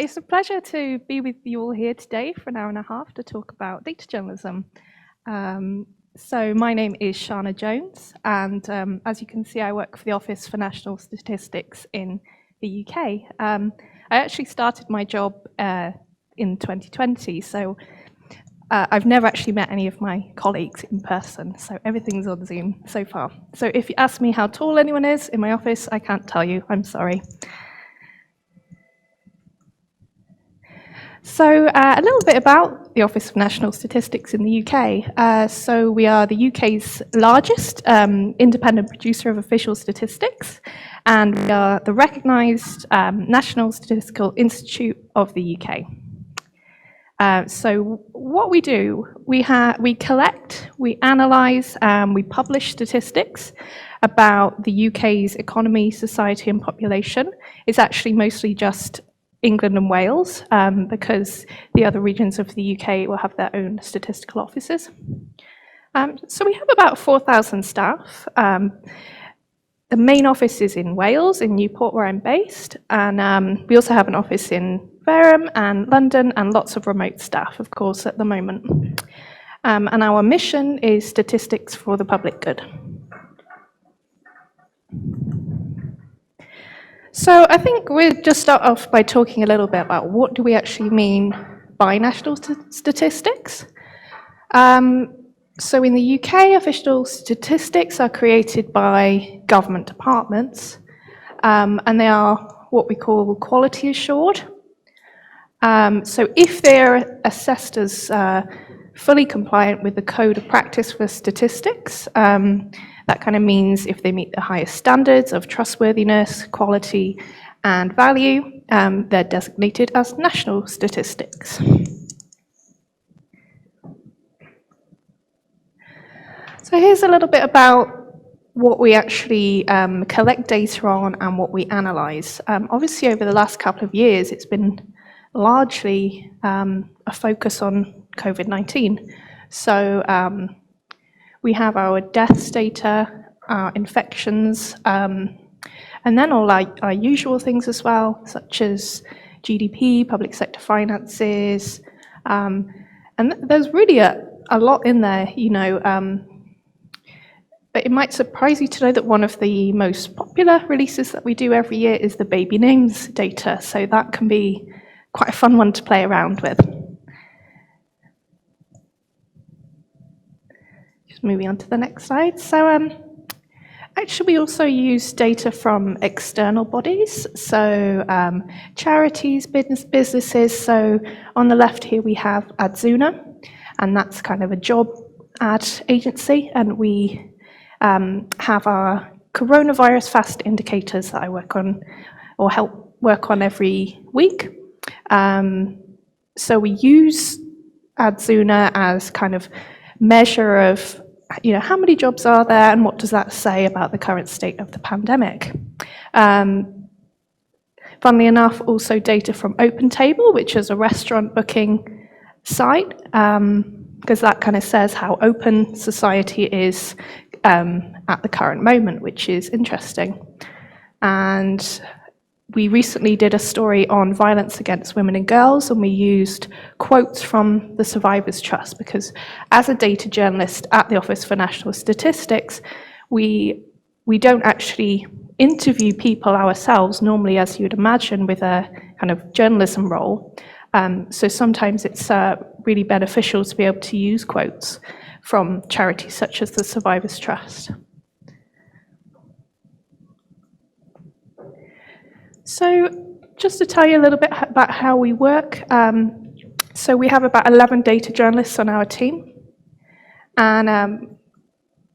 It's a pleasure to be with you all here today for an hour and a half to talk about data journalism. So my name is Shanna Jones, and as you can see, I work for the Office for National Statistics in the UK. I actually started my job in 2020, so I've never actually met any of my colleagues in person, so everything's on Zoom so far. So if you ask me how tall anyone is in my office, I can't tell you, I'm sorry. So a little bit about the Office for National Statistics in the UK. So we are the UK's largest independent producer of official statistics, and we are the recognised National Statistical Institute of the UK. So what we do, we collect, we analyse, we publish statistics about the UK's economy, society and population. It's actually mostly just England and Wales, because the other regions of the UK will have their own statistical offices. So we have about 4,000 staff. The main office is in Wales, in Newport, where I'm based, and we also have an office in Fareham and London, and lots of remote staff, of course, at the moment. And our mission is statistics for the public good. So I think we'll just start off by talking a little bit about what do we actually mean by national statistics. So in the UK, official statistics are created by government departments, and they are what we call quality assured. So if they're assessed as fully compliant with the Code of Practice for Statistics, that kind of means if they meet the highest standards of trustworthiness, quality, and value, they're designated as national statistics. So here's a little bit about what we actually collect data on and what we analyse. Obviously, over the last couple of years, it's been largely a focus on COVID-19. So we have our deaths data, our infections, and then all our usual things as well, such as GDP, public sector finances, and there's really a lot in there, you know. But it might surprise you to know that one of the most popular releases that we do every year is the baby names data, so that can be quite a fun one to play around with. Moving on to the next slide. So actually we also use data from external bodies, so charities, businesses. So on the left here we have Adzuna, and that's kind of a job ad agency, and we have our coronavirus fast indicators that I work on or help work on every week. So we use Adzuna as kind of measure of, you know, how many jobs are there and what does that say about the current state of the pandemic. Funnily enough, also data from OpenTable, which is a restaurant booking site, because that kind of says how open society is at the current moment, which is interesting. And we recently did a story on violence against women and girls, and we used quotes from the Survivors Trust, because as a data journalist at the Office for National Statistics, we don't actually interview people ourselves, normally, as you'd imagine, with a kind of journalism role. So sometimes it's really beneficial to be able to use quotes from charities such as the Survivors Trust. So just to tell you a little bit about how we work, so we have about 11 data journalists on our team, and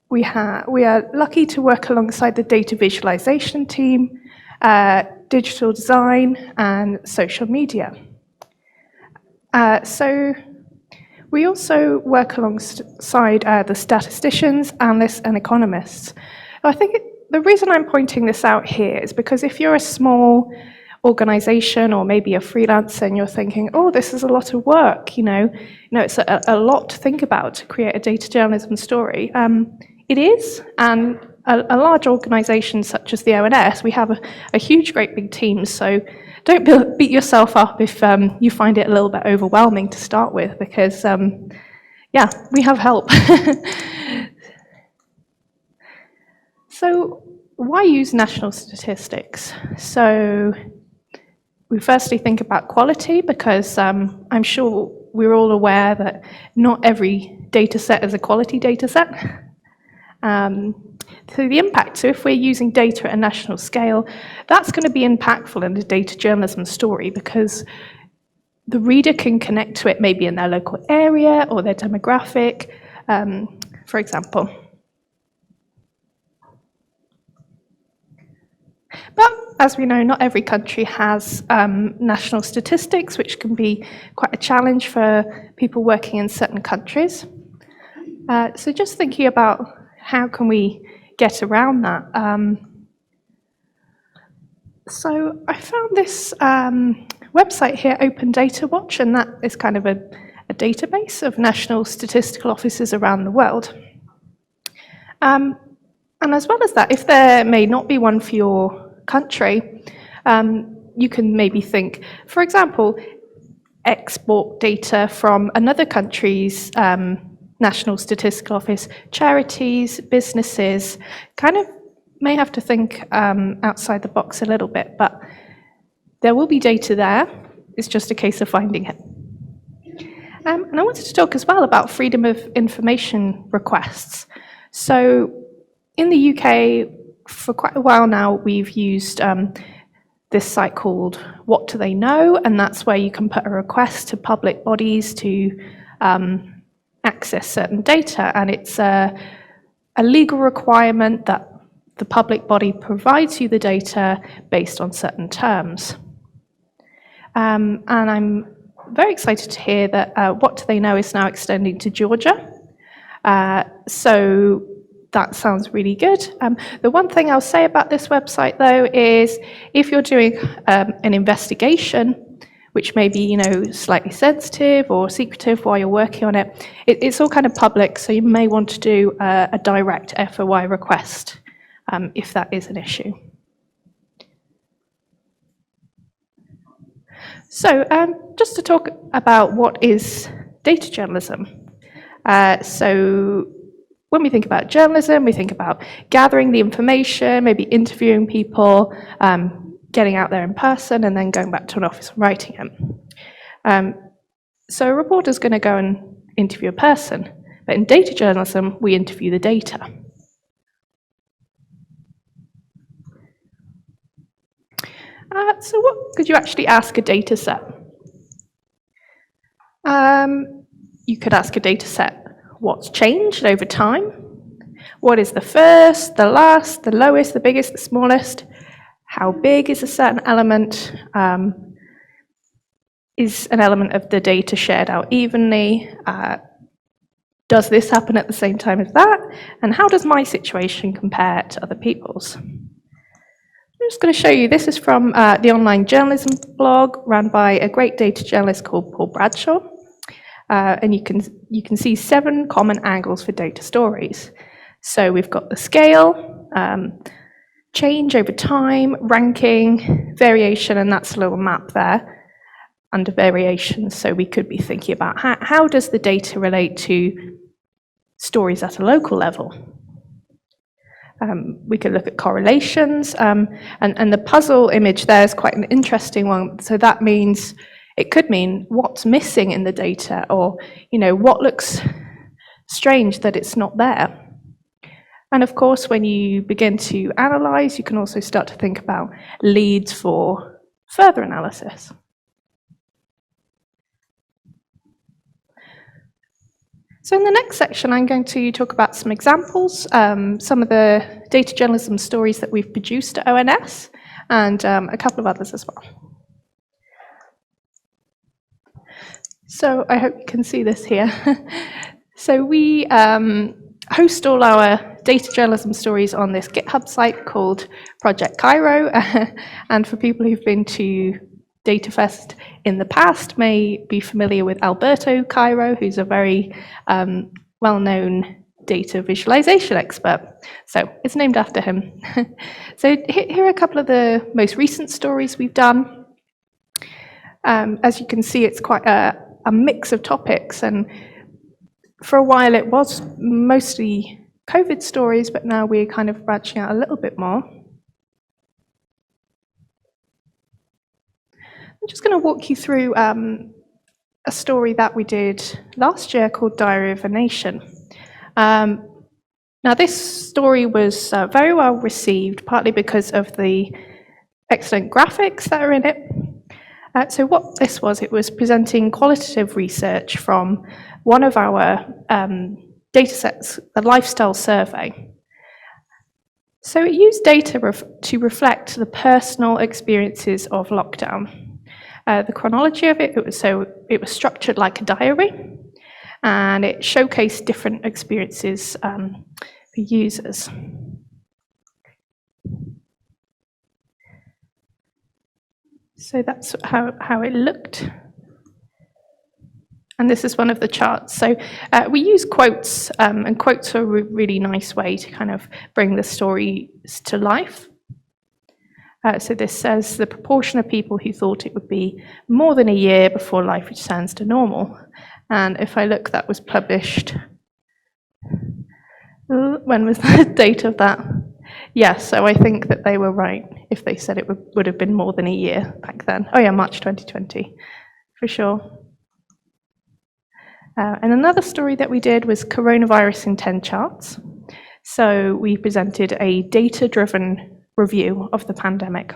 we are lucky to work alongside the data visualization team, digital design, and social media. So we also work alongside the statisticians, analysts, and economists. I think the reason I'm pointing this out here is because if you're a small organization or maybe a freelancer and you're thinking, oh, this is a lot of work, you know it's a lot to think about to create a data journalism story. It is, and a large organization such as the ONS, we have a huge, great big team, so don't beat yourself up if you find it a little bit overwhelming to start with, because yeah, we have help. So why use national statistics? So we firstly think about quality, because I'm sure we're all aware that not every data set is a quality data set. So the impact, so if we're using data at a national scale, that's going to be impactful in the data journalism story, because the reader can connect to it maybe in their local area or their demographic, for example. But as we know, not every country has national statistics, which can be quite a challenge for people working in certain countries. So just thinking about how can we get around that. So I found this website here, Open Data Watch, and that is kind of a database of national statistical offices around the world. And as well as that, if there may not be one for your country, you can maybe think, for example, export data from another country's national statistical office, charities, businesses, kind of may have to think outside the box a little bit, but there will be data there. It's just a case of finding it. And I wanted to talk as well about freedom of information requests. So in the UK, for quite a while now, we've used this site called What Do They Know? And that's where you can put a request to public bodies to access certain data. And it's a legal requirement that the public body provides you the data based on certain terms. And I'm very excited to hear that What Do They Know is now extending to Georgia. So that sounds really good. The one thing I'll say about this website, though, is if you're doing an investigation, which may be, slightly sensitive or secretive while you're working on it, it's all kind of public, so you may want to do a direct FOI request if that is an issue. So just to talk about what is data journalism. So when we think about journalism, we think about gathering the information, maybe interviewing people, getting out there in person, and then going back to an office and writing it. So a reporter's going to go and interview a person, but in data journalism, we interview the data. So what could you actually ask a data set? You could ask a data set what's changed over time, what is the first, the last, the lowest, the biggest, the smallest, how big is a certain element, is an element of the data shared out evenly, does this happen at the same time as that, and how does my situation compare to other people's? I'm just going to show you, this is from the online journalism blog run by a great data journalist called Paul Bradshaw. And you can see 7 common angles for data stories. So we've got the scale, change over time, ranking, variation, and that's a little map there under variations. So we could be thinking about how does the data relate to stories at a local level? We could look at correlations, and the puzzle image there is quite an interesting one. So that means, it could mean what's missing in the data, or what looks strange that it's not there. And of course, when you begin to analyze, you can also start to think about leads for further analysis. So in the next section, I'm going to talk about some examples, some of the data journalism stories that we've produced at ONS, and a couple of others as well. So I hope you can see this here. So we host all our data journalism stories on this GitHub site called Project Cairo. And for people who've been to DataFest in the past may be familiar with Alberto Cairo, who's a very well-known data visualization expert. So it's named after him. So here are a couple of the most recent stories we've done. As you can see, it's quite a mix of topics, and for a while it was mostly COVID stories, but now we're kind of branching out a little bit more. I'm just going to walk you through a story that we did last year called Diary of a Nation. Now this story was very well received, partly because of the excellent graphics that are in it. So what this was, it was presenting qualitative research from one of our datasets, a lifestyle survey. So it used data to reflect the personal experiences of lockdown. The chronology of it was structured like a diary, and it showcased different experiences for users. So that's how it looked. And this is one of the charts. So we use quotes, and quotes are a really nice way to kind of bring the stories to life. So this says the proportion of people who thought it would be more than a year before life returns to normal. And if I look, that was published. When was the date of that? Yes, so I think that they were right if they said it would have been more than a year back then. Oh yeah, March 2020, for sure. And another story that we did was coronavirus in 10 charts. So we presented a data-driven review of the pandemic.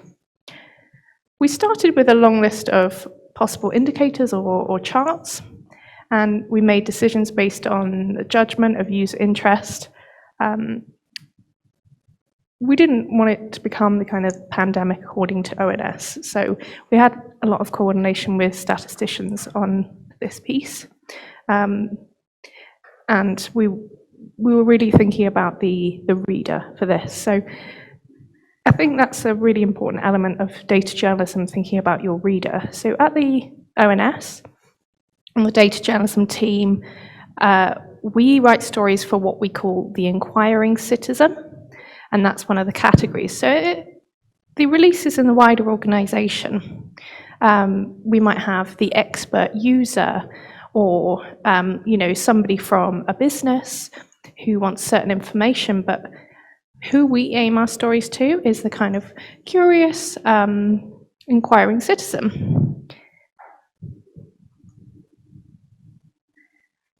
We started with a long list of possible indicators or charts, and we made decisions based on the judgment of user interest. We didn't want it to become the kind of pandemic according to ONS, so we had a lot of coordination with statisticians on this piece. And we were really thinking about the reader for this. So I think that's a really important element of data journalism, thinking about your reader. So at the ONS, on the data journalism team, we write stories for what we call the inquiring citizen, and that's one of the categories. So the releases in the wider organization, we might have the expert user, or somebody from a business who wants certain information, but who we aim our stories to is the kind of curious, inquiring citizen.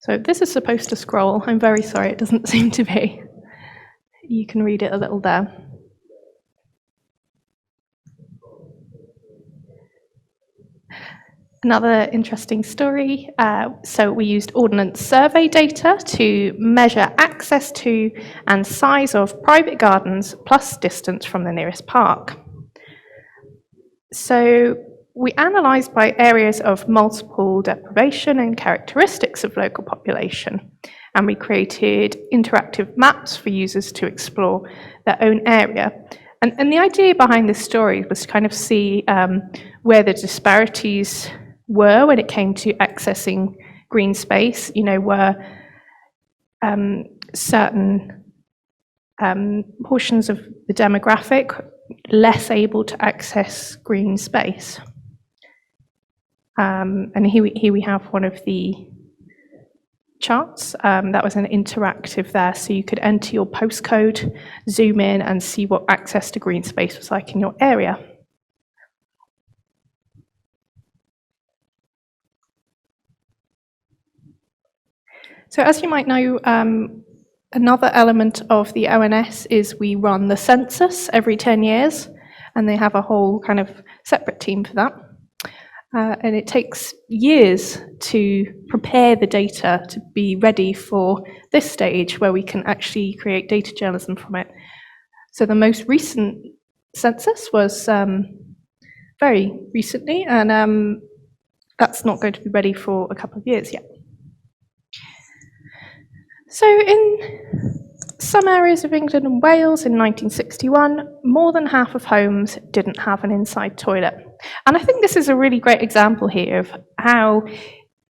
So this is supposed to scroll. I'm very sorry, it doesn't seem to be. You can read it a little there. Another interesting story, so we used ordnance survey data to measure access to and size of private gardens plus distance from the nearest park. So we analysed by areas of multiple deprivation and characteristics of local population, and we created interactive maps for users to explore their own area. And the idea behind this story was to kind of see where the disparities were when it came to accessing green space. Were certain portions of the demographic less able to access green space. And here we have one of the charts. That was an interactive there, so you could enter your postcode, zoom in and see what access to green space was like in your area. So as you might know, another element of the ONS is we run the census every 10 years, and they have a whole kind of separate team for that. And it takes years to prepare the data to be ready for this stage where we can actually create data journalism from it. So the most recent census was very recently, and that's not going to be ready for a couple of years yet. So in some areas of England and Wales in 1961, more than half of homes didn't have an inside toilet. And I think this is a really great example here of how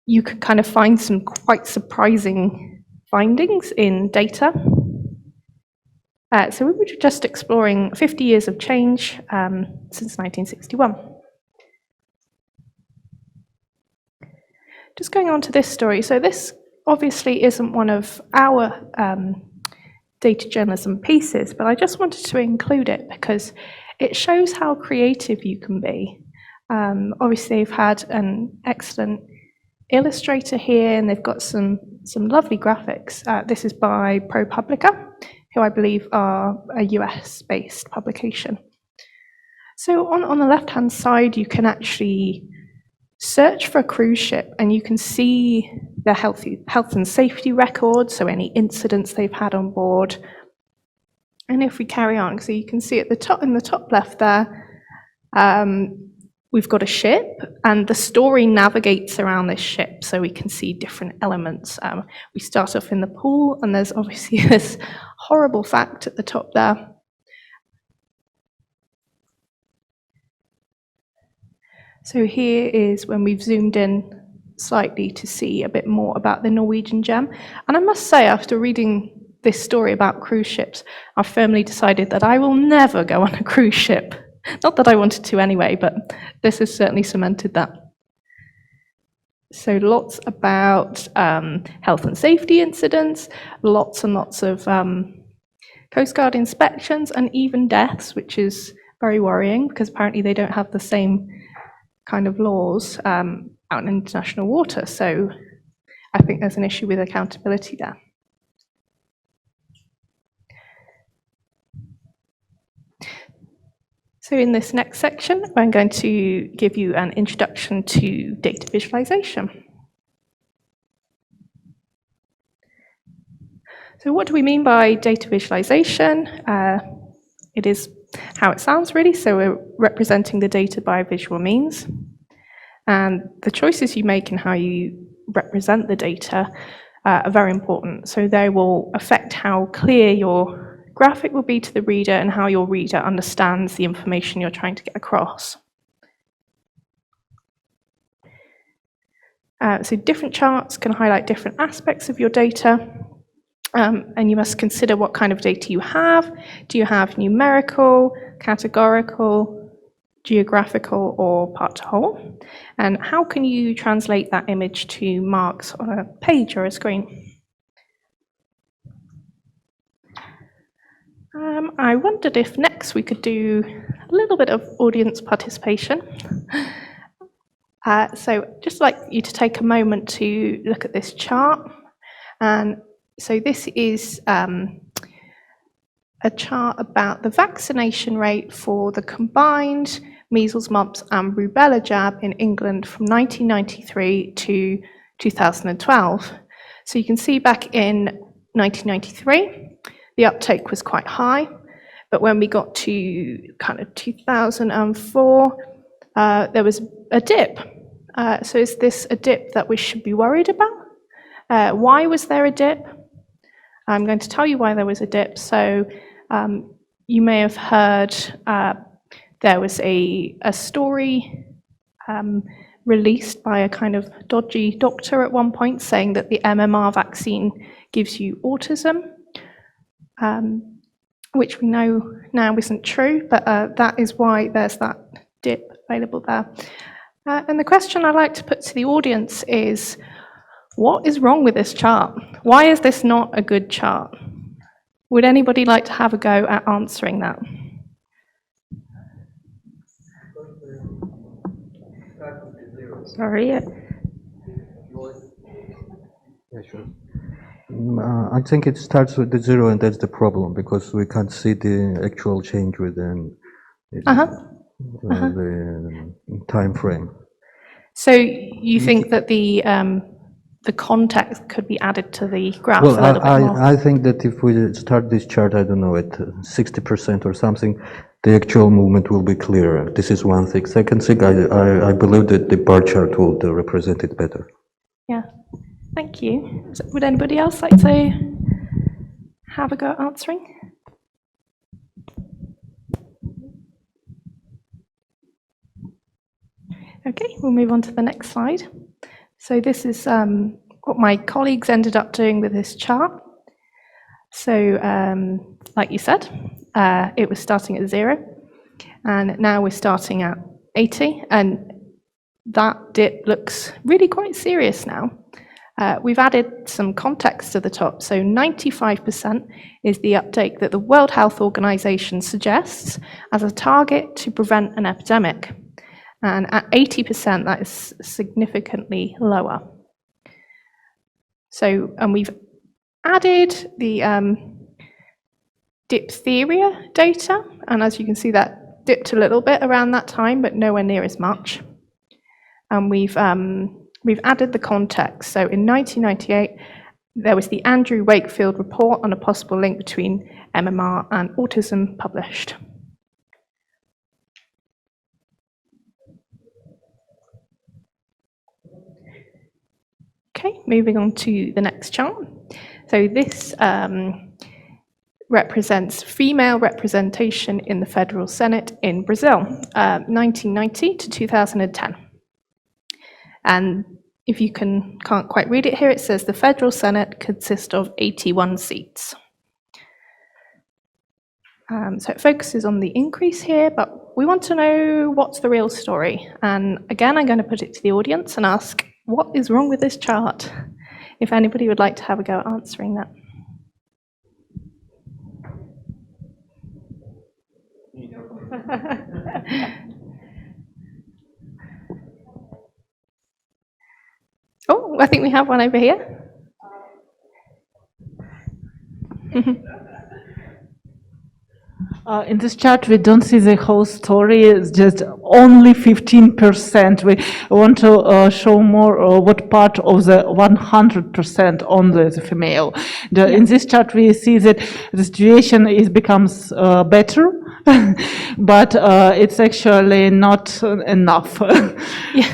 you could kind of find some quite surprising findings in data. So we were just exploring 50 years of change since 1961. Just going on to this story. So this obviously isn't one of our data journalism pieces, but I just wanted to include it because it shows how creative you can be. Obviously, they've had an excellent illustrator here, and they've got some lovely graphics. This is by ProPublica, who I believe are a US-based publication. So on the left-hand side, you can actually search for a cruise ship, and you can see their health and safety records, so any incidents they've had on board. And if we carry on, so you can see at the top, in the top left there, we've got a ship, and the story navigates around this ship, so we can see different elements. We start off in the pool, and there's obviously this horrible fact at the top there. So here is when we've zoomed in slightly to see a bit more about the Norwegian gem. And I must say, after reading this story about cruise ships, I've firmly decided that I will never go on a cruise ship. Not that I wanted to anyway, but this has certainly cemented that. So lots about health and safety incidents, lots and lots of Coast Guard inspections, and even deaths, which is very worrying because apparently they don't have the same kind of laws out in international water. So I think there's an issue with accountability there. So in this next section, I'm going to give you an introduction to data visualization. So what do we mean by data visualization? It is how it sounds really, so we're representing the data by visual means. And the choices you make in how you represent the data are very important. So they will affect how clear your graphic will be to the reader and how your reader understands the information you're trying to get across. So different charts can highlight different aspects of your data. And you must consider what kind of data you have. Do you have numerical, categorical, geographical, or part to whole? And how can you translate that image to marks on a page or a screen? I wondered if next we could do a little bit of audience participation. So just like you to take a moment to look at this chart. And so this is a chart about the vaccination rate for the combined measles, mumps, and rubella jab in England from 1993 to 2012. So you can see back in 1993, the uptake was quite high, but when we got to kind of 2004, there was a dip. So is this a dip that we should be worried about? Why was there a dip? I'm going to tell you why there was a dip. So you may have heard there was a story released by a kind of dodgy doctor at one point saying that the MMR vaccine gives you autism, which we know now isn't true, but that is why there's that dip available there. And the question I'd like to put to the audience is, what is wrong with this chart? Why is this not a good chart? Would anybody like to have a go at answering that? Sorry. Yeah, sure. I think it starts with the zero, and that's the problem, because we can't see the actual change within the time frame. So you think that the context could be added to the graph a little bit more? I think that if we start this chart, I don't know, at 60% or something, the actual movement will be clearer. This is one thing. Second thing, I believe that the bar chart will represent it better. Yeah, thank you. Would anybody else like to have a go at answering? Okay, we'll move on to the next slide. So this is what my colleagues ended up doing with this chart. So like you said, it was starting at 0, and now we're starting at 80. And that dip looks really quite serious now. We've added some context to the top, so 95% is the uptake that the World Health Organization suggests as a target to prevent an epidemic. And at 80%, that is significantly lower. So, and we've added the diphtheria data, and as you can see, that dipped a little bit around that time, but nowhere near as much. And we've added the context. So in 1998, there was the Andrew Wakefield report on a possible link between MMR and autism published. Okay, moving on to the next chart. So this represents female representation in the Federal Senate in Brazil, 1990 to 2010. And if you can't quite read it here, it says the Federal Senate consists of 81 seats. So it focuses on the increase here, but we want to know what's the real story. And again, I'm going to put it to the audience and ask, what is wrong with this chart? If anybody would like to have a go at answering that. Oh, I think we have one over here. In this chart, we don't see the whole story, it's just only 15%. We want to show more what part of the 100% only is female. In this chart, we see that the situation becomes better, but it's actually not enough. Yeah.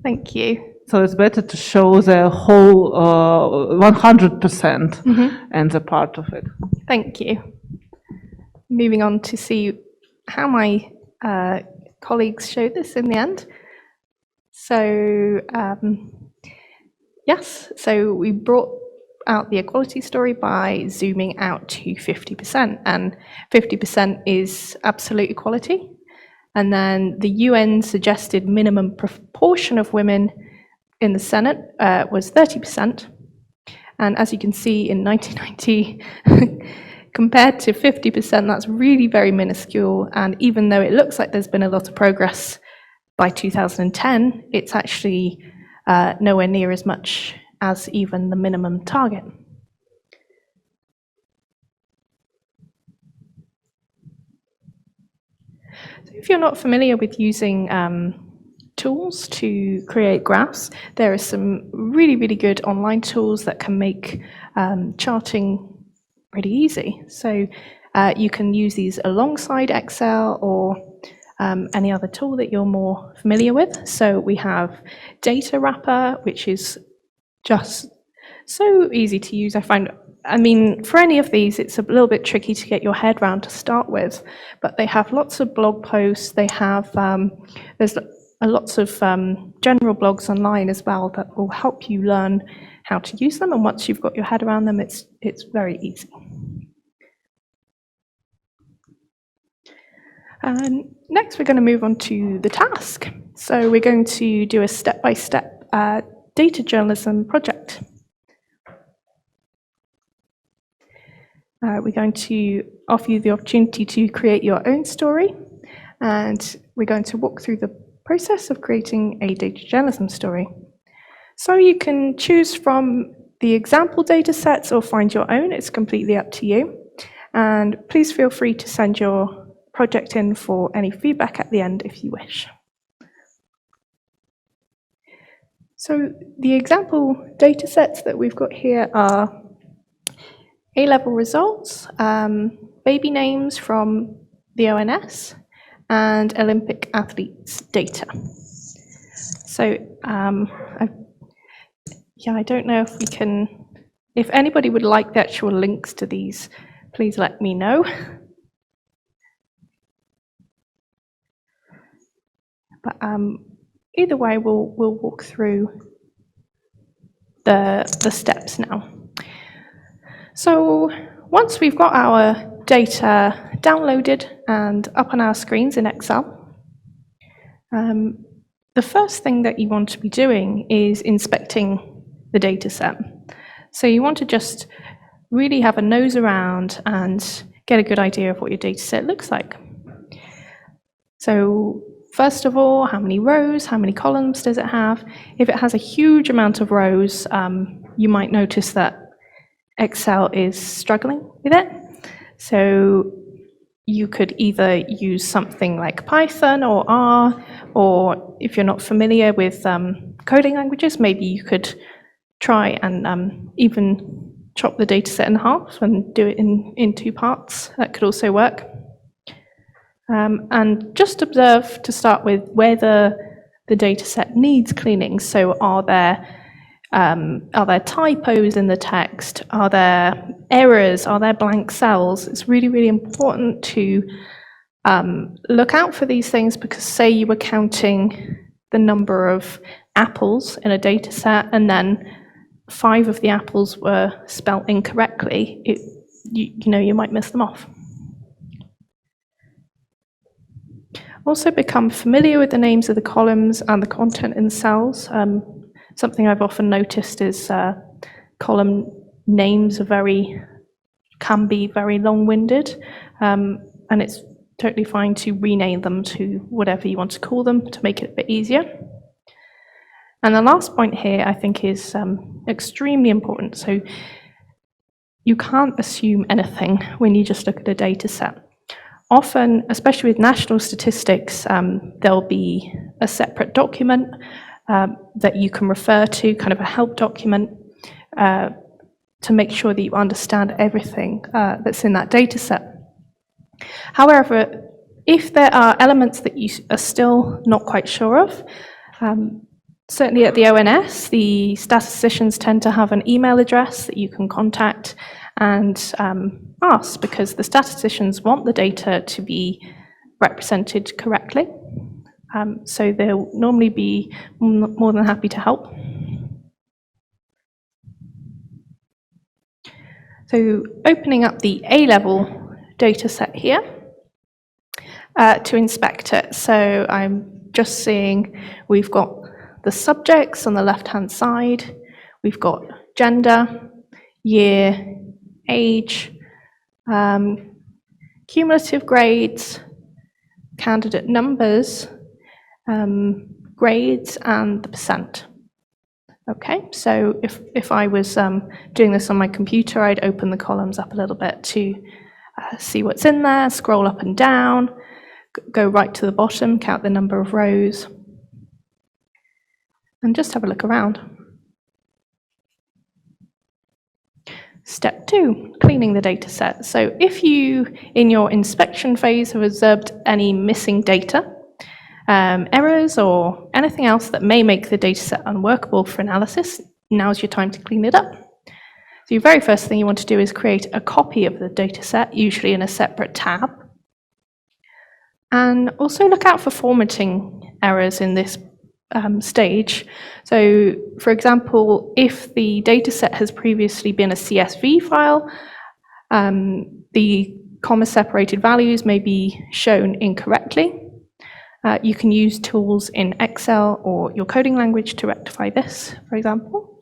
Thank you. So it's better to show the whole 100% and the part of it. Thank you. Moving on to see how my colleagues showed this in the end. So yes, so we brought out the equality story by zooming out to 50%, and 50% is absolute equality. And then the UN suggested minimum proportion of women in the Senate was 30%. And as you can see in 1990, compared to 50%, that's really very minuscule. And even though it looks like there's been a lot of progress by 2010, it's actually nowhere near as much as even the minimum target. So if you're not familiar with using tools to create graphs, there are some really, really good online tools that can make charting pretty easy. So you can use these alongside Excel or any other tool that you're more familiar with. So we have Datawrapper, which is just so easy to use. I mean, for any of these, it's a little bit tricky to get your head around to start with, but they have lots of blog posts. They have, there's lots of general blogs online as well that will help you learn how to use them. And once you've got your head around them, it's very easy. And next, we're going to move on to the task. So we're going to do a step-by-step data journalism project. We're going to offer you the opportunity to create your own story, and we're going to walk through the process of creating a data journalism story. So you can choose from the example data sets or find your own. It's completely up to you. And please feel free to send your project in for any feedback at the end if you wish. So the example data sets that we've got here are A-level results, baby names from the ONS, and Olympic athletes data. So I don't know if we can, if anybody would like the actual links to these, please let me know. But either way, we'll walk through the steps now. So once we've got our data downloaded and up on our screens in Excel, The first thing that you want to be doing is inspecting the data set. So you want to just really have a nose around and get a good idea of what your data set looks like. So first of all, how many rows, how many columns does it have? If it has a huge amount of rows, you might notice that Excel is struggling with it. So you could either use something like Python or R, or if you're not familiar with coding languages, maybe you could try and even chop the data set in half and do it in two parts. That could also work. And just observe to start with whether the data set needs cleaning. So are there typos in the text? Are there errors? Are there blank cells? It's really, really important to look out for these things, because say you were counting the number of apples in a data set and then 5 of the apples were spelt incorrectly, you might miss them off. Also become familiar with the names of the columns and the content in cells. Something I've often noticed is column names can be very long-winded, and it's totally fine to rename them to whatever you want to call them to make it a bit easier. And the last point here, I think, is extremely important. So you can't assume anything when you just look at a data set. Often, especially with national statistics, there'll be a separate document that you can refer to, kind of a help document, to make sure that you understand everything that's in that data set. However, if there are elements that you are still not quite sure of, certainly at the ONS, the statisticians tend to have an email address that you can contact and ask, because the statisticians want the data to be represented correctly. So they'll normally be more than happy to help. So opening up the A-level data set here to inspect it. So I'm just seeing we've got the subjects on the left-hand side, we've got gender, year, age, cumulative grades, candidate numbers, grades, and the percent. Okay, so if I was doing this on my computer, I'd open the columns up a little bit to see what's in there, scroll up and down, go right to the bottom, count the number of rows, and just have a look around. Step 2, cleaning the data set. So if you, in your inspection phase, have observed any missing data, errors, or anything else that may make the data set unworkable for analysis, now's your time to clean it up. So your very first thing you want to do is create a copy of the data set, usually in a separate tab. And also look out for formatting errors in this stage. So, for example, if the data set has previously been a CSV file, the comma-separated values may be shown incorrectly. You can use tools in Excel or your coding language to rectify this, for example.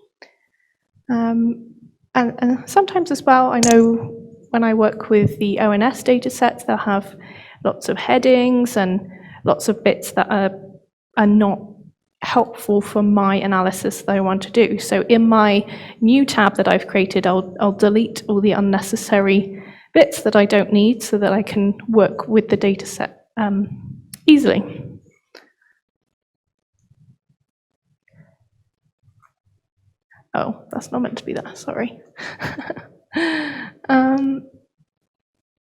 And sometimes as well, I know when I work with the ONS data sets, they'll have lots of headings and lots of bits that are not helpful for my analysis that I want to do. So in my new tab that I've created, I'll delete all the unnecessary bits that I don't need so that I can work with the data set easily. Oh, that's not meant to be there, sorry. And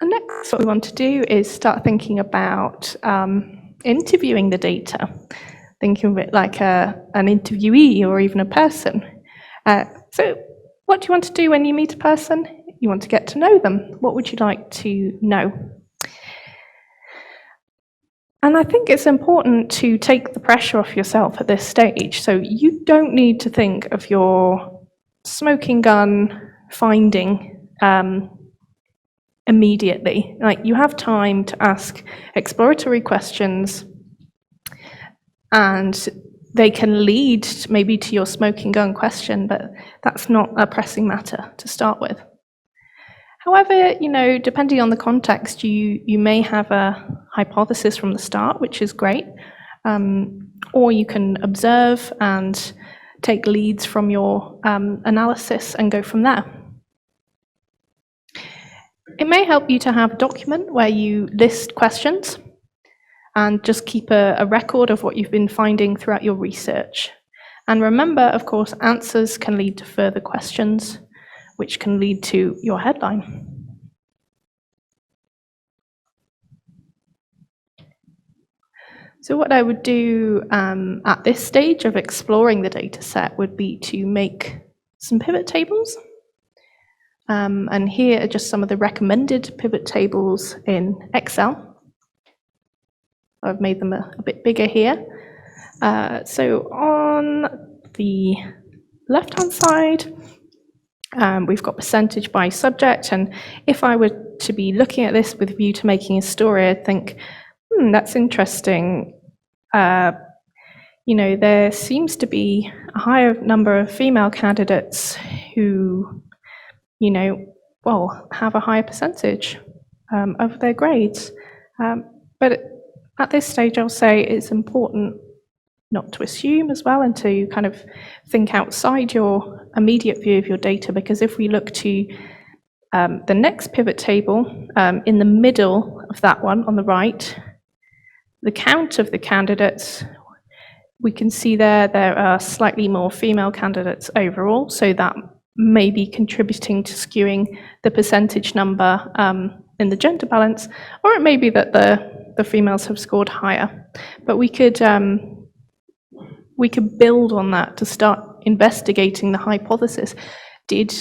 next, what we want to do is start thinking about interviewing the data, thinking of it like an interviewee or even a person. So what do you want to do when you meet a person? You want to get to know them. What would you like to know? And I think it's important to take the pressure off yourself at this stage. So you don't need to think of your smoking gun finding immediately. Like, you have time to ask exploratory questions And they can lead maybe to your smoking gun question, but that's not a pressing matter to start with. However, depending on the context, you may have a hypothesis from the start, which is great, or you can observe and take leads from your analysis and go from there. It may help you to have a document where you list questions and just keep a record of what you've been finding throughout your research. And remember, of course, answers can lead to further questions, which can lead to your headline. So what I would do at this stage of exploring the data set would be to make some pivot tables. And here are just some of the recommended pivot tables in Excel. I've made them a bit bigger here. So on the left-hand side, we've got percentage by subject, and if I were to be looking at this with a view to making a story, I'd think, that's interesting. There seems to be a higher number of female candidates who, have a higher percentage of their grades. But at this stage, I'll say it's important not to assume as well, and to kind of think outside your immediate view of your data, because if we look to the next pivot table, in the middle of that one on the right, the count of the candidates, we can see there are slightly more female candidates overall, so that may be contributing to skewing the percentage number in the gender balance, or it may be that the females have scored higher. But we could build on that to start investigating the hypothesis. Did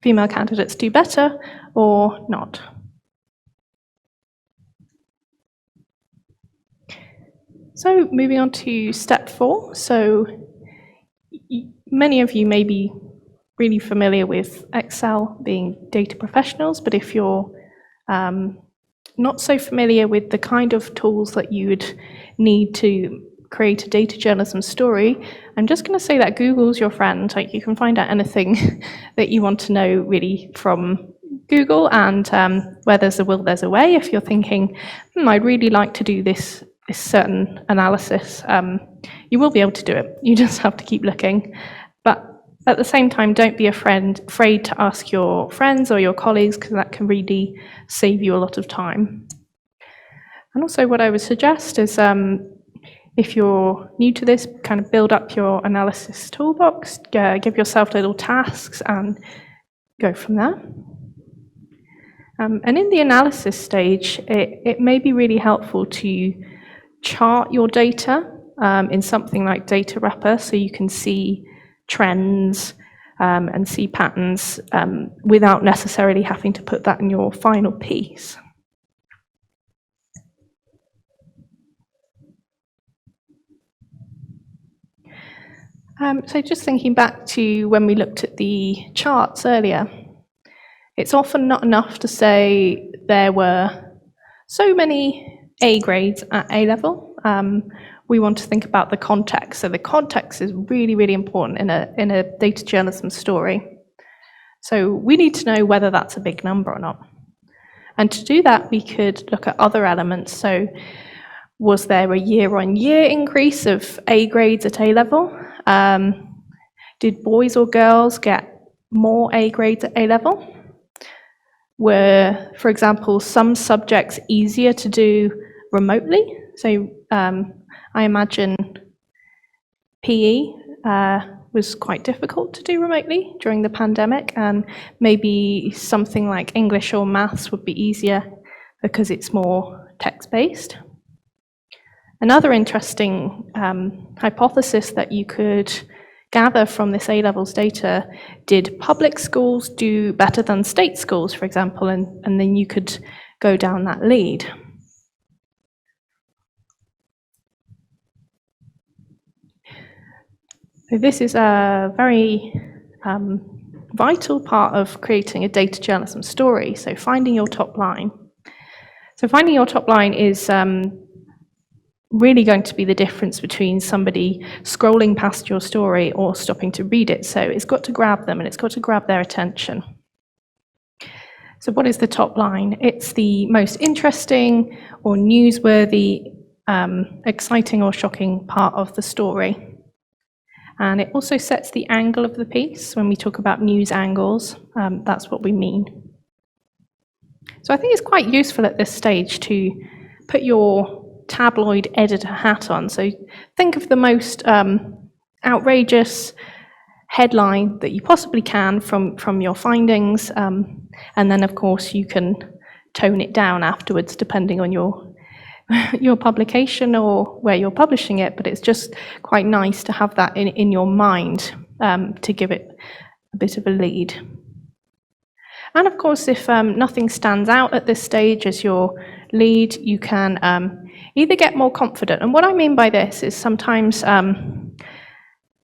female candidates do better or not? So moving on to step 4. So many of you may be really familiar with Excel, being data professionals, but if you're not so familiar with the kind of tools that you would need to create a data journalism story, I'm just going to say that Google's your friend. Like, you can find out anything that you want to know really from Google, and where there's a will, there's a way. If you're thinking, I'd really like to do this certain analysis, you will be able to do it. You just have to keep looking. But at the same time, don't be afraid to ask your friends or your colleagues, because that can really save you a lot of time. And also what I would suggest is, if you're new to this, kind of build up your analysis toolbox, give yourself little tasks and go from there. And in the analysis stage, it may be really helpful to chart your data in something like Datawrapper, so you can see trends and see patterns without necessarily having to put that in your final piece. So just thinking back to when we looked at the charts earlier, it's often not enough to say there were so many A grades at A level. We want to think about the context. So the context is really, really important in a data journalism story. So we need to know whether that's a big number or not. And to do that, we could look at other elements. So was there a year-on-year increase of A grades at A level? Did boys or girls get more A grades at A level? Were, for example, some subjects easier to do remotely? So I imagine PE was quite difficult to do remotely during the pandemic, and maybe something like English or maths would be easier because it's more text-based. Another interesting hypothesis that you could gather from this A-levels data, did public schools do better than state schools, for example, and then you could go down that lead. So this is a very vital part of creating a data journalism story, so finding your top line. So finding your top line is really going to be the difference between somebody scrolling past your story or stopping to read it. So it's got to grab them and it's got to grab their attention. So what is the top line? It's the most interesting or newsworthy, exciting or shocking part of the story. And it also sets the angle of the piece. When we talk about news angles, that's what we mean. So I think it's quite useful at this stage to put your tabloid editor hat on. So think of the most outrageous headline that you possibly can from your findings, and then of course you can tone it down afterwards depending on your publication or where you're publishing it, but it's just quite nice to have that in your mind to give it a bit of a lead. And of course, if nothing stands out at this stage as your lead, you can either get more confident. And what I mean by this is sometimes,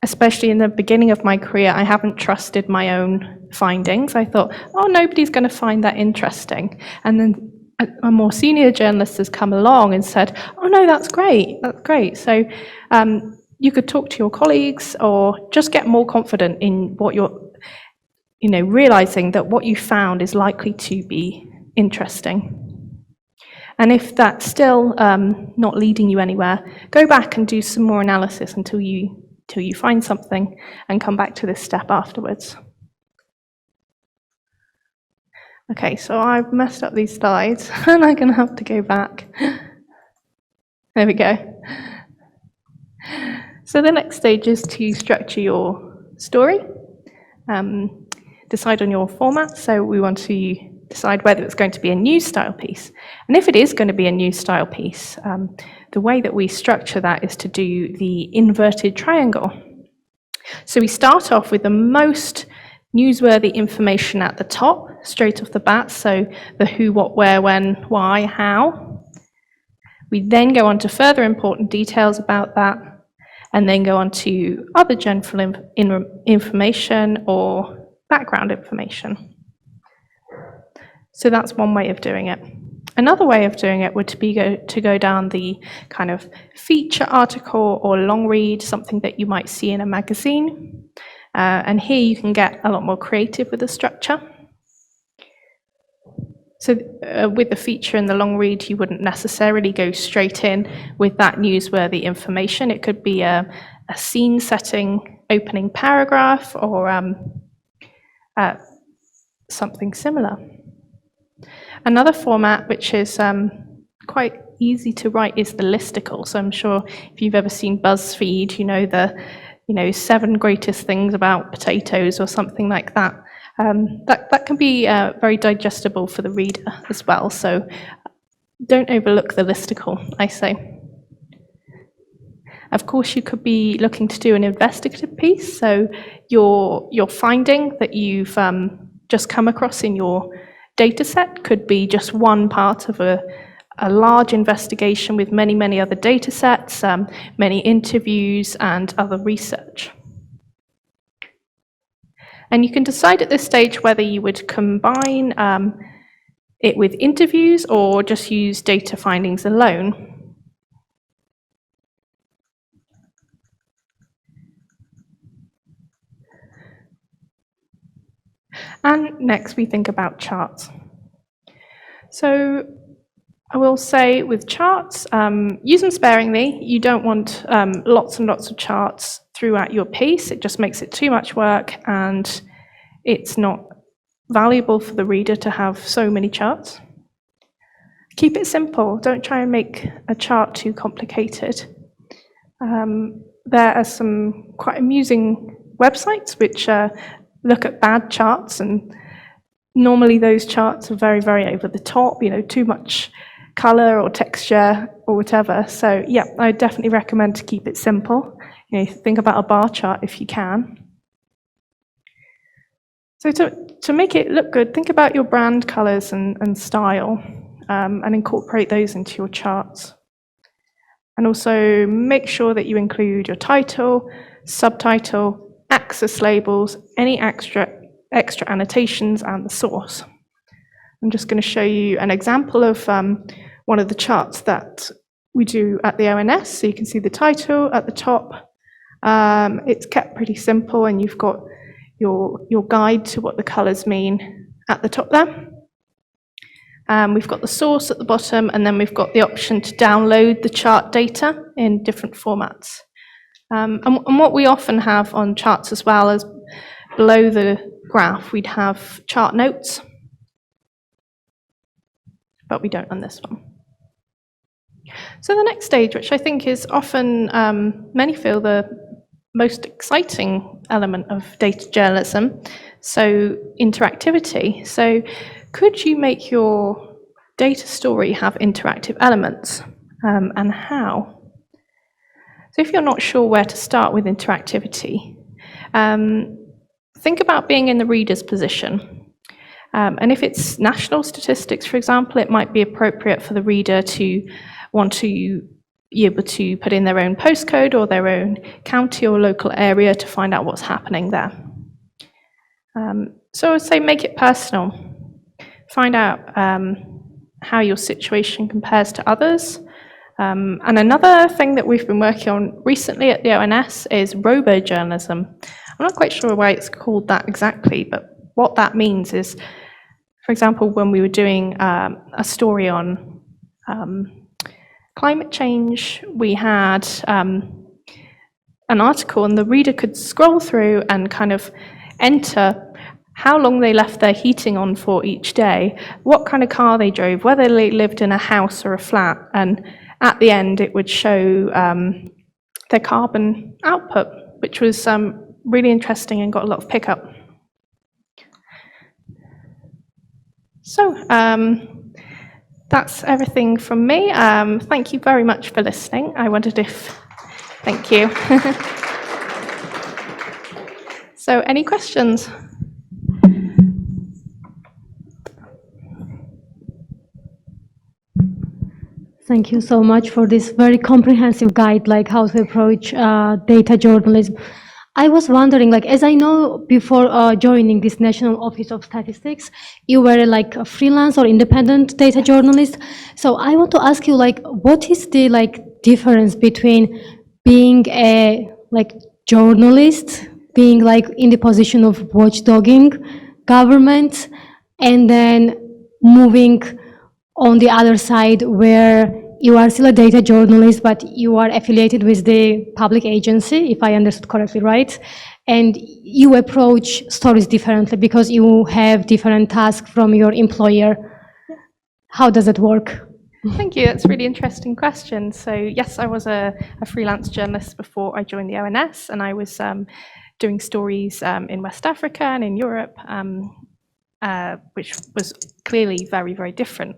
especially in the beginning of my career, I haven't trusted my own findings. I thought, oh, nobody's going to find that interesting. And then a more senior journalist has come along and said, oh no, that's great, that's great. So you could talk to your colleagues or just get more confident in what you're, realizing that what you found is likely to be interesting. And if that's still not leading you anywhere, go back and do some more analysis until you find something and come back to this step afterwards. Okay, so I've messed up these slides and I'm going to have to go back. There we go. So the next stage is to structure your story, decide on your format. So we want to decide whether it's going to be a news style piece. And if it is going to be a news style piece, the way that we structure that is to do the inverted triangle. So we start off with the most newsworthy information at the top, straight off the bat, so the who, what, where, when, why, how. We then go on to further important details about that, and then go on to other general information or background information. So that's one way of doing it. Another way of doing it would be to go down the kind of feature article or long read, something that you might see in a magazine. And here you can get a lot more creative with the structure. So with the feature and the long read, you wouldn't necessarily go straight in with that newsworthy information. It could be a scene setting opening paragraph or something similar. Another format which is quite easy to write is the listicle. So I'm sure if you've ever seen BuzzFeed, you know the 7 greatest things about potatoes or something like that. That can be very digestible for the reader as well. So don't overlook the listicle, I say. Of course, you could be looking to do an investigative piece. So your finding that you've just come across in your dataset could be just one part of a large investigation with many, many other datasets, many interviews and other research. And you can decide at this stage whether you would combine it with interviews or just use data findings alone. And next we think about charts. So I will say with charts, use them sparingly. You don't want lots and lots of charts throughout your piece. It just makes it too much work and it's not valuable for the reader to have so many charts. Keep it simple. Don't try and make a chart too complicated. There are some quite amusing websites which look at bad charts, and normally those charts are very, very over the top, too much color or texture or whatever. So yeah, I definitely recommend to keep it simple. Think about a bar chart if you can. So to make it look good, think about your brand colors and style, and incorporate those into your charts. And also make sure that you include your title, subtitle, axis labels, any extra annotations, and the source. I'm just going to show you an example of one of the charts that we do at the ONS. So you can see the title at the top. It's kept pretty simple, and you've got your guide to what the colours mean at the top there. We've got the source at the bottom, and then we've got the option to download the chart data in different formats. And what we often have on charts as well as below the graph, we'd have chart notes, but we don't on this one. So the next stage, which I think is often, many feel the most exciting element of data journalism, so interactivity. So could you make your data story have interactive elements, and how? So if you're not sure where to start with interactivity, think about being in the reader's position. And if it's national statistics, for example, it might be appropriate for the reader to want to be able to put in their own postcode or their own county or local area to find out what's happening there. So I would say make it personal. Find out how your situation compares to others. And another thing that we've been working on recently at the ONS is robo journalism. I'm not quite sure why it's called that exactly, but what that means is, for example, when we were doing a story on climate change, we had an article, and the reader could scroll through and kind of enter how long they left their heating on for each day, what kind of car they drove, whether they lived in a house or a flat, and at the end it would show their carbon output, which was really interesting and got a lot of pickup. So that's everything from me. Thank you very much for listening. I wondered if, thank you. So any questions? Thank you so much for this very comprehensive guide, like how to approach data journalism. I was wondering, like, as I know, before joining this National Office of Statistics, you were like a freelance or independent data journalist. So I want to ask you, like, what is the difference between being a journalist, being in the position of watchdogging government, and then moving on the other side where you are still a data journalist, but you are affiliated with the public agency, if I understood correctly, right? And you approach stories differently because you have different tasks from your employer. How does it work? Thank you. That's a really interesting question. So yes, I was a freelance journalist before I joined the ONS, and I was doing stories in West Africa and in Europe, which was clearly very, very different.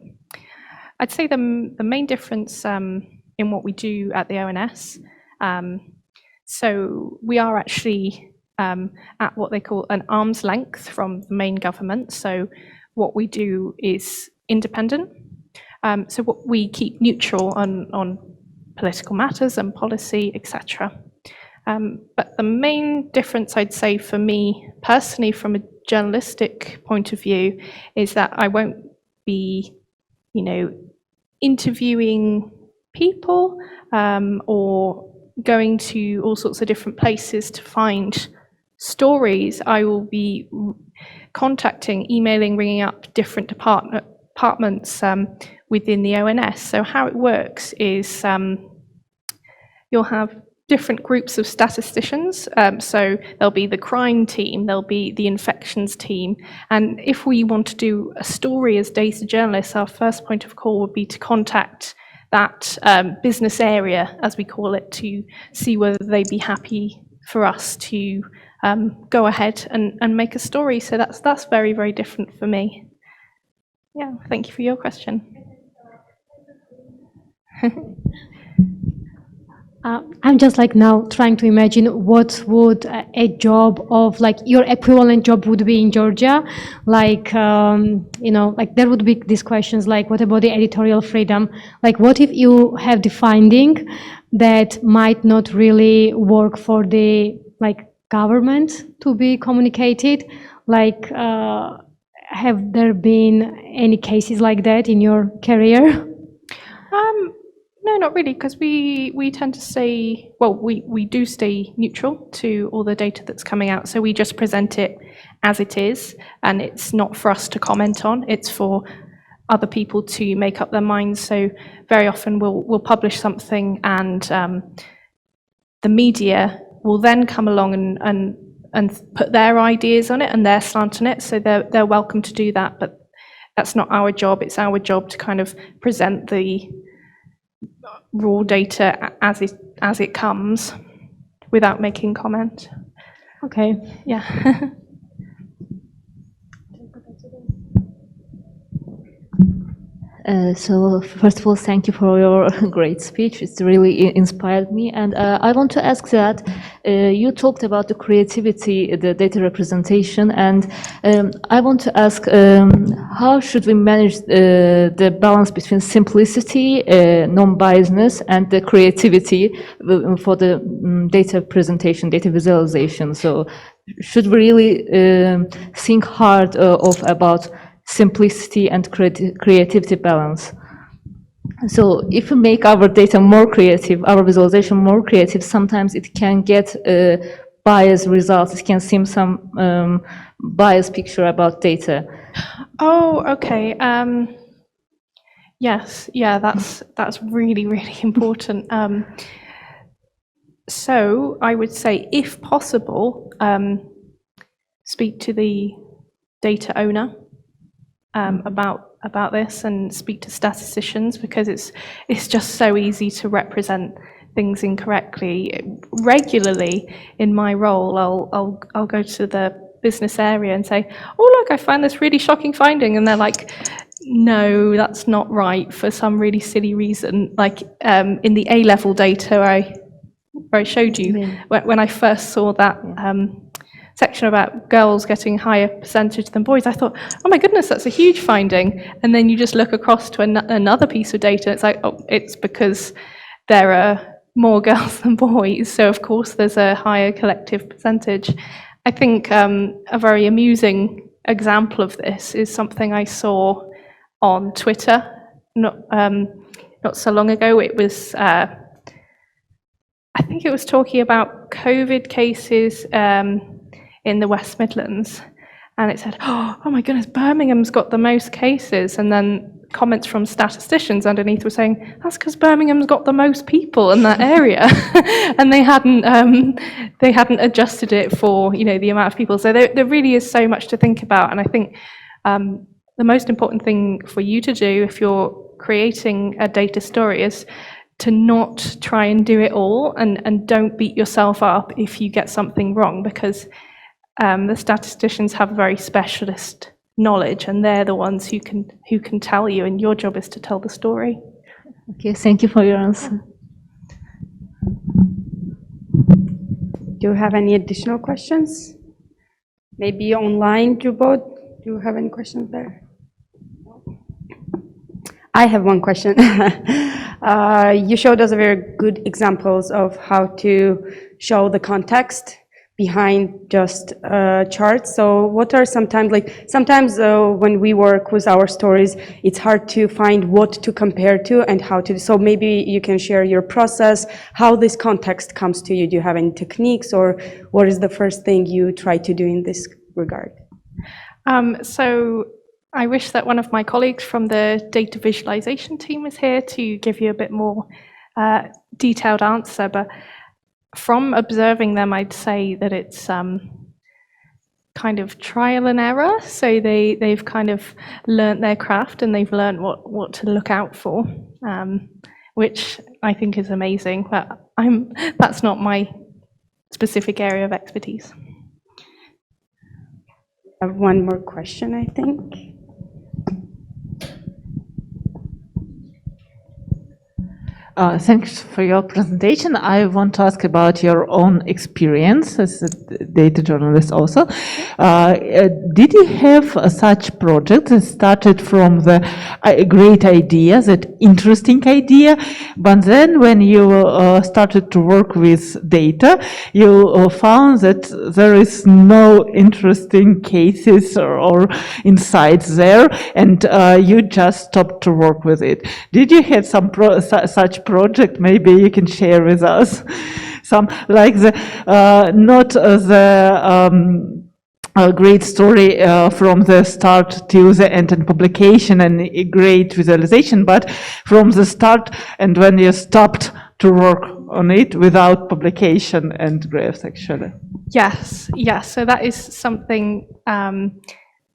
I'd say the main difference in what we do at the ONS, so we are actually at what they call an arm's length from the main government. So what we do is independent. So what we keep neutral on political matters and policy, etc. But the main difference, I'd say, for me personally, from a journalistic point of view, is that I won't be, interviewing people or going to all sorts of different places to find stories. I will be contacting, emailing, ringing up different departments within the ONS. So how it works is you'll have different groups of statisticians. So there'll be the crime team, there'll be the infections team. And if we want to do a story as data journalists, our first point of call would be to contact that business area, as we call it, to see whether they'd be happy for us to go ahead and make a story. So that's very, very different for me. Yeah, thank you for your question. I'm just now trying to imagine what would a job of your equivalent job would be in Georgia. There would be these questions what about the editorial freedom? What if you have the finding that might not really work for the government to be communicated? Have there been any cases like that in your career? No, not really, because we tend to stay, well, we do stay neutral to all the data that's coming out. So we just present it as it is, and it's not for us to comment on. It's for other people to make up their minds. So very often we'll publish something, and the media will then come along and put their ideas on it and their slant on it. So they're welcome to do that, but that's not our job. It's our job to kind of present the raw data as it comes without making comment. Okay. Yeah. So first of all, thank you for your great speech. It's really inspired me. And I want to ask that you talked about the creativity, the data representation, and I want to ask how should we manage the balance between simplicity, non-biasness, and the creativity for the data presentation, data visualization? So should we really think hard about simplicity and creativity balance? So if we make our data more creative, our visualization more creative, sometimes it can get biased results. It can seem some biased picture about data. Oh, okay. Yes, yeah, that's really, really important. So I would say, if possible, speak to the data owner about this, and speak to statisticians, because it's just so easy to represent things incorrectly. Regularly in my role, I'll go to the business area and say, "Oh look, I found this really shocking finding," and they're like, "No, that's not right," for some really silly reason. Like in the A-level data where I showed you, when I first saw that section about girls getting higher percentage than boys, I thought, oh my goodness, that's a huge finding. And then you just look across to another piece of data, it's like, oh, it's because there are more girls than boys, so of course there's a higher collective percentage. I think a very amusing example of this is something I saw on Twitter not so long ago. It was I think it was talking about COVID cases in the West Midlands, and it said, oh my goodness, Birmingham's got the most cases, and then comments from statisticians underneath were saying, that's because Birmingham's got the most people in that area, and they hadn't adjusted it for, you know, the amount of people. So there really is so much to think about, and I think the most important thing for you to do if you're creating a data story is to not try and do it all, and don't beat yourself up if you get something wrong, because the statisticians have very specialist knowledge, and they're the ones who can tell you, and your job is to tell the story. Okay, thank you for your answer. Do you have any additional questions? Maybe online, Jubot? Do you have any questions there? I have one question. You showed us very good examples of how to show the context behind just charts. So what are sometimes when we work with our stories, it's hard to find what to compare to and how to, so maybe you can share your process, how this context comes to you. Do you have any techniques, or what is the first thing you try to do in this regard? So I wish that one of my colleagues from the data visualization team was here to give you a bit more detailed answer, but from observing them, I'd say that it's kind of trial and error. So they've kind of learnt their craft, and they've learnt what to look out for, which I think is amazing. But that's not my specific area of expertise. I have one more question, I think. Thanks for your presentation. I want to ask about your own experience as a data journalist also. Did you have such project that started from the great idea, that interesting idea, but then when you started to work with data, you found that there is no interesting cases or insights there, and you just stopped to work with it? Did you have some such project, maybe you can share with us some, like the, not the a great story from the start to the end and publication and a great visualization, but from the start and when you stopped to work on it without publication and graphs, actually. Yes, yes. So that is something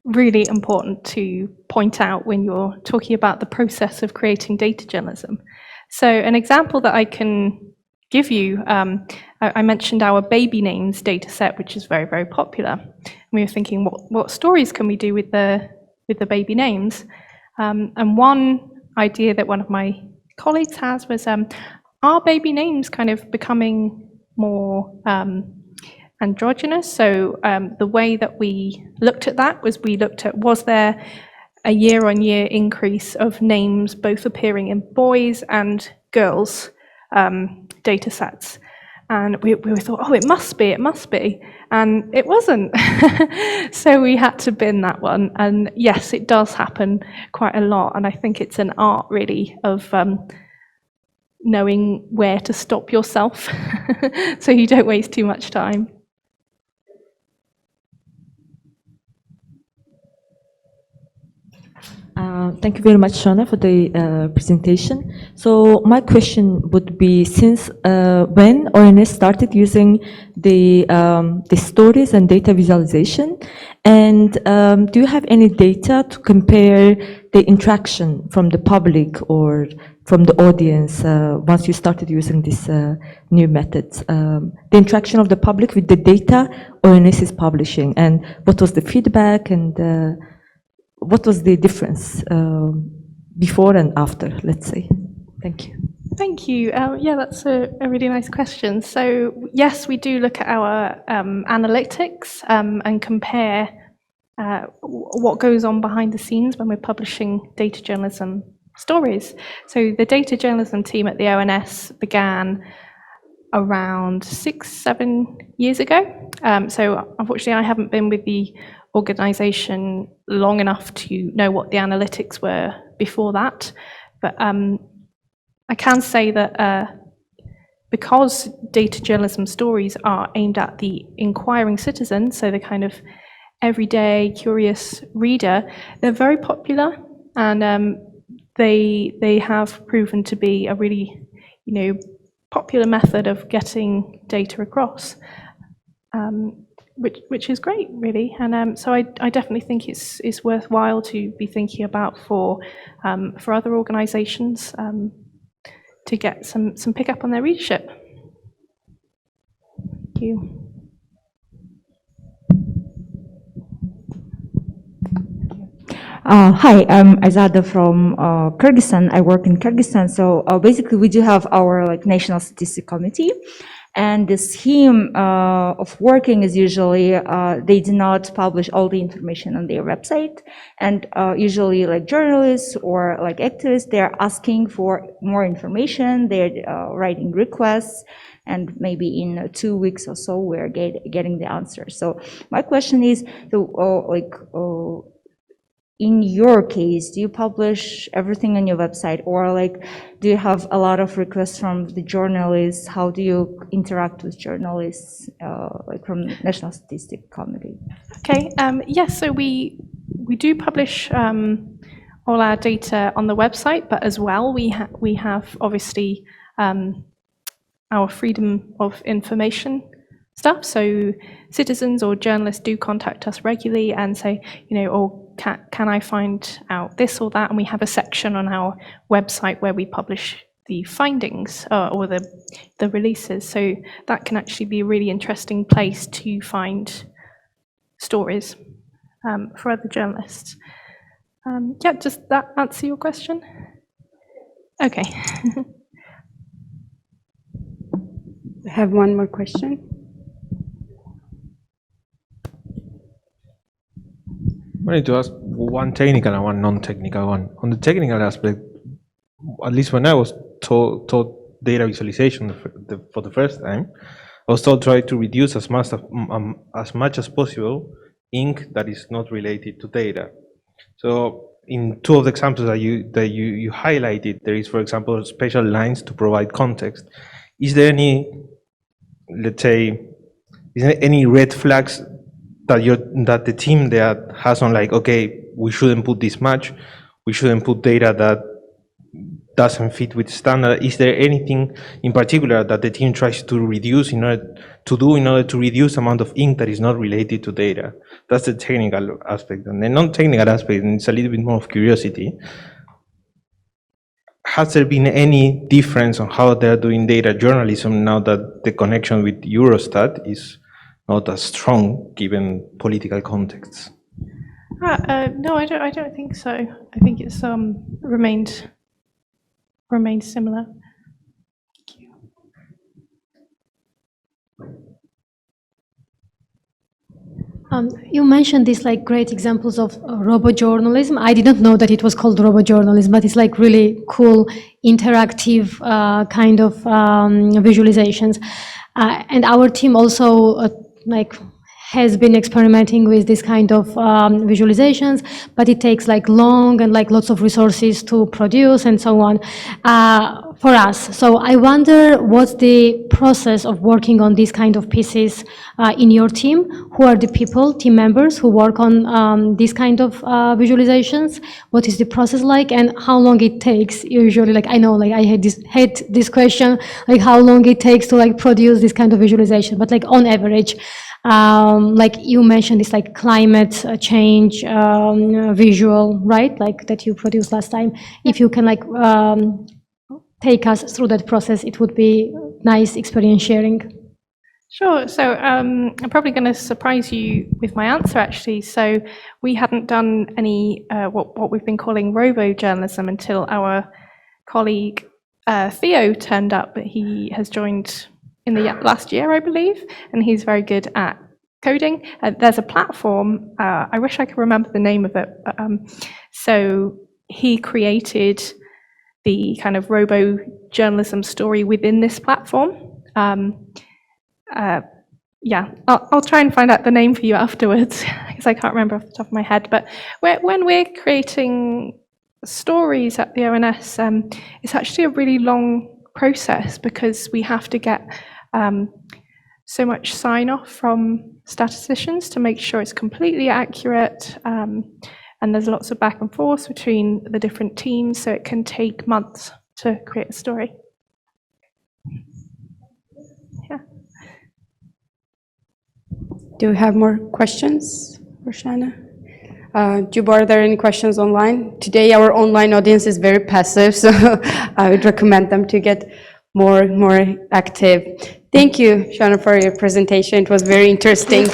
really important to point out when you're talking about the process of creating data journalism. So an example that I can give you, I mentioned our baby names dataset, which is very, very popular. We were thinking, what stories can we do with the baby names? And one idea that one of my colleagues has was, are baby names kind of becoming more androgynous? So the way that we looked at that was we looked at, was there a year-on-year increase of names both appearing in boys and girls data sets? And we thought, oh, it must be. And it wasn't. So we had to bin that one. And yes, it does happen quite a lot. And I think it's an art, really, of knowing where to stop yourself so you don't waste too much time. Thank you very much, Shanna, for the presentation. So my question would be, since when ONS started using the stories and data visualization, and do you have any data to compare the interaction from the public or from the audience once you started using these new methods? The interaction of the public with the data ONS is publishing, and what was the feedback, and what was the difference before and after, let's say? Thank you. Thank you. Yeah, that's a really nice question. So yes, we do look at our analytics and compare what goes on behind the scenes when we're publishing data journalism stories. So the data journalism team at the ONS began around 6-7 years ago. So unfortunately, I haven't been with the organization long enough to know what the analytics were before that. But I can say that because data journalism stories are aimed at the inquiring citizen, so the kind of everyday curious reader, they're very popular, and they have proven to be a really, popular method of getting data across. Which is great, really, and so I definitely think it's worthwhile to be thinking about for other organisations to get some pickup on their readership. Thank you. Hi, I'm Azada from Kyrgyzstan. I work in Kyrgyzstan. So basically, we do have our National Statistics Committee. And the scheme of working is usually they do not publish all the information on their website. And usually journalists or activists, they're asking for more information. They're writing requests. And maybe in 2 weeks or so, we're getting the answer. So my question is, in your case, do you publish everything on your website, or do you have a lot of requests from the journalists? How do you interact with journalists, from National Statistics Committee? Okay. Yes. So we do publish all our data on the website, but as well we have obviously our freedom of information stuff. So citizens or journalists do contact us regularly and say, can I find out this or that? And we have a section on our website where we publish the findings or the releases. So that can actually be a really interesting place to find stories for other journalists. Yeah, does that answer your question? Okay. I have one more question. I wanted to ask one technical and one non-technical one. On the technical aspect, at least when I was taught data visualization for the first time, I was told try to reduce as much as possible ink that is not related to data. So in two of the examples that you highlighted, there is, for example, special lines to provide context. Is there any, let's say, is there any red flags that the team there has on, like, okay, we shouldn't put this much, we shouldn't put data that doesn't fit with standard? Is there anything in particular that the team tries to reduce in order to reduce the amount of ink that is not related to data? That's the technical aspect. And the non-technical aspect, and it's a little bit more of curiosity. Has there been any difference on how they're doing data journalism now that the connection with Eurostat is not as strong given political contexts? No, I don't think so. I think it's remained similar. You mentioned these like great examples of robo journalism. I didn't know that it was called robo journalism, but it's like really cool, interactive kind of visualizations. And our team also has been experimenting with this kind of visualizations, but it takes like long and like lots of resources to produce and so on for us. So I wonder what's the process of working on these kind of pieces in your team? Who are the people, team members who work on these kind of visualizations? What is the process like, and how long it takes usually? Like I know, like I had this question, like how long it takes to like produce this kind of visualization, but like on average. Like you mentioned, it's like climate change visual, right? Like that you produced last time. If you can like take us through that process, it would be nice experience sharing. Sure. So I'm probably going to surprise you with my answer, actually. So we hadn't done any what we've been calling robo journalism until our colleague Theo turned up, but he has joined in the last year, I believe, and he's very good at coding. There's a platform, I wish I could remember the name of it, but, so he created the kind of robo journalism story within this platform. Yeah, I'll try and find out the name for you afterwards, because I can't remember off the top of my head, but when we're creating stories at the ONS, it's actually a really long process because we have to get so much sign-off from statisticians to make sure it's completely accurate, and there's lots of back and forth between the different teams, so it can take months to create a story. Yeah. Do we have more questions for Shanna? Juba, are there any questions online? Today our online audience is very passive, so I would recommend them to get more active. Thank you, Shanna, for your presentation. It was very interesting.